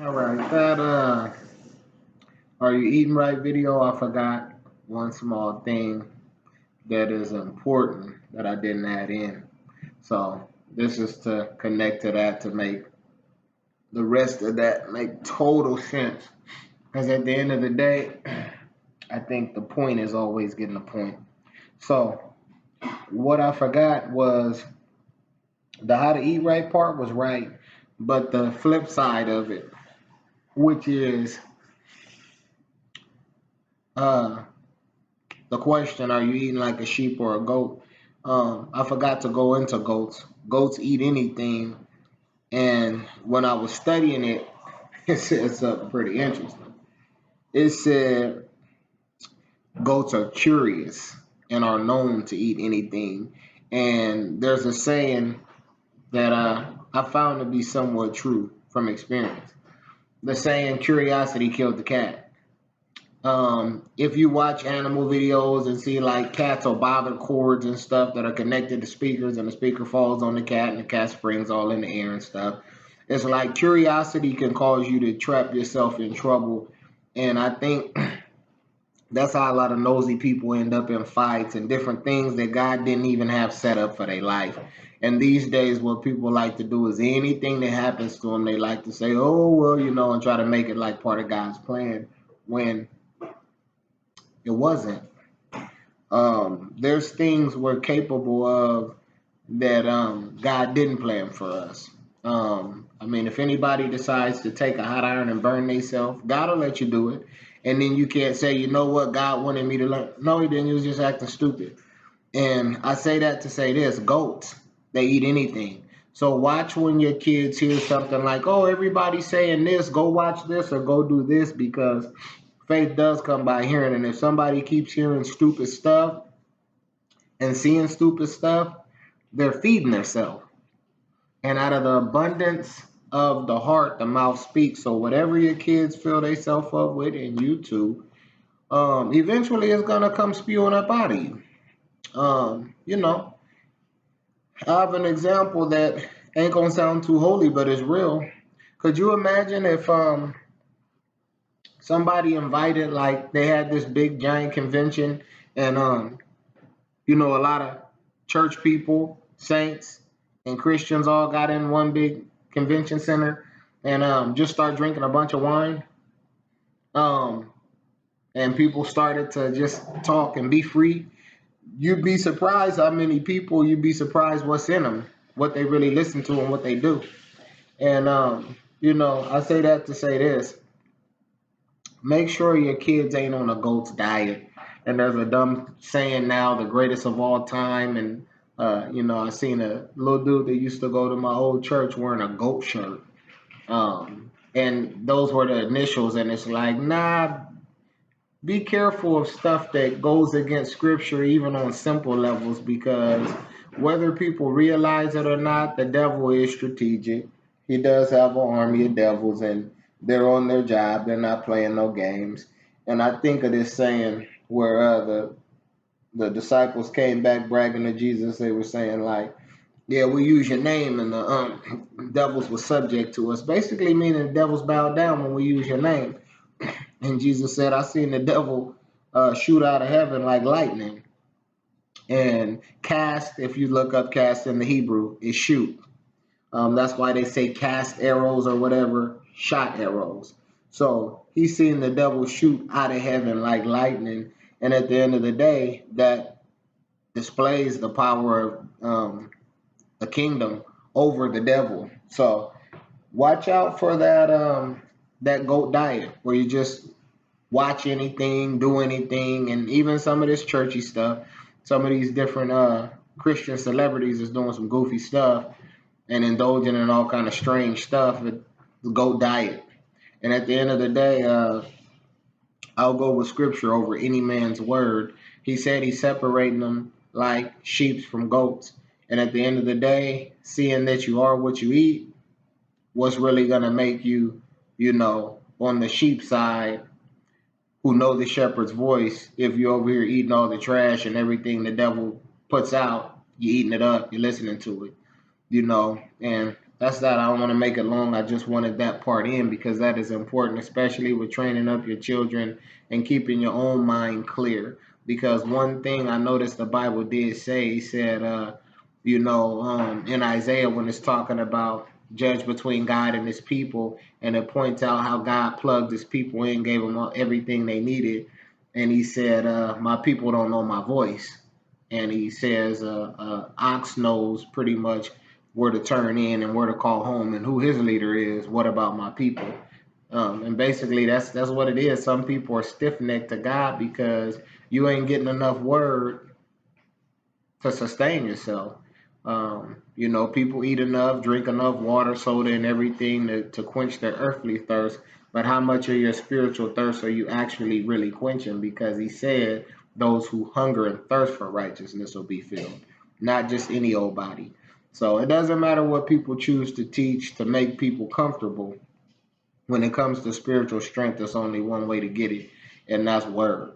All right, that are you eating right video? I forgot one small thing that is important that I didn't add in. So this is to connect to that to make the rest of that make total sense. Because at the end of the day, I think the point is always getting the point. So what I forgot was the how to eat right part was right, but the flip side of it, which is uh the question, are you eating like a sheep or a goat? I forgot to go into goats. Goats eat anything, and when I was studying it, it said something pretty interesting. It said goats are curious and are known to eat anything. And there's a saying that I found to be somewhat true from experience. The saying, curiosity killed the cat. If you watch animal videos and see like cats or bobbing cords and stuff that are connected to speakers, and the speaker falls on the cat and the cat springs all in the air and stuff, it's like curiosity can cause you to trap yourself in trouble. And I think that's how a lot of nosy people end up in fights and different things that God didn't even have set up for their life. And these days, what people like to do is anything that happens to them, they like to say, oh, well, and try to make it like part of God's plan when it wasn't. There's things we're capable of that God didn't plan for us. I mean, if anybody decides to take a hot iron and burn themselves, God will let you do it. And then you can't say, you know what, God wanted me to learn. No, he didn't. You was just acting stupid. And I say that to say this, goats, they eat anything. So watch when your kids hear something like, oh, everybody's saying this, go watch this or go do this, because faith does come by hearing. And if somebody keeps hearing stupid stuff and seeing stupid stuff, they're feeding themselves. And out of the abundance of the heart, the mouth speaks. So whatever your kids fill themselves up with, and you too, eventually it's gonna come spewing up out of you. You know, I have an example that ain't gonna sound too holy, but it's real. Could you imagine if somebody invited, like they had this big giant convention, and a lot of church people, saints, and Christians all got in one big convention center and just start drinking a bunch of wine. Um, and people started to just talk and be free. You'd be surprised how many people, you'd be surprised what's in them, what they really listen to, and what they do. And, I say that to say this, make sure your kids ain't on a goat's diet. And there's a dumb saying now, the greatest of all time. And, I seen a little dude that used to go to my old church wearing a goat shirt. And those were the initials. And it's like, nah, be careful of stuff that goes against scripture, even on simple levels, because whether people realize it or not, the devil is strategic. He does have an army of devils, and they're on their job. They're not playing no games. And I think of this saying where the disciples came back bragging to Jesus. They were saying like, "Yeah, we use your name, and the devils were subject to us." Basically, meaning the devils bow down when we use your name. And Jesus said, I seen the devil shoot out of heaven like lightning. And cast, if you look up cast in the Hebrew, is shoot. That's why they say cast arrows or whatever, shot arrows. So he's seen the devil shoot out of heaven like lightning. And at the end of the day, that displays the power of the kingdom over the devil. So watch out for that goat diet where you just watch anything, do anything, and even some of this churchy stuff. Some of these different Christian celebrities is doing some goofy stuff and indulging in all kind of strange stuff. The goat diet, and at the end of the day, I'll go with scripture over any man's word. He said he's separating them like sheep from goats. And at the end of the day, seeing that you are what you eat, what's really gonna make you, on the sheep side, who know the shepherd's voice, if you're over here eating all the trash and everything the devil puts out, you're eating it up, you're listening to it, and That's that. I don't want to make it long. I just wanted that part in because that is important, especially with training up your children and keeping your own mind clear. Because one thing I noticed the Bible did say, he said, in Isaiah when it's talking about judge between God and his people, and it points out how God plugged his people in, gave them everything they needed. And he said, my people don't know my voice. And he says, ox knows pretty much where to turn in and where to call home and who his leader is. What about my people? And basically, that's what it is. Some people are stiff necked to God because you ain't getting enough word to sustain yourself. People eat enough, drink enough water, soda, and everything to quench their earthly thirst. But how much of your spiritual thirst are you actually really quenching? Because he said, those who hunger and thirst for righteousness will be filled, not just any old body. So it doesn't matter what people choose to teach to make people comfortable. When it comes to spiritual strength, there's only one way to get it, and that's word.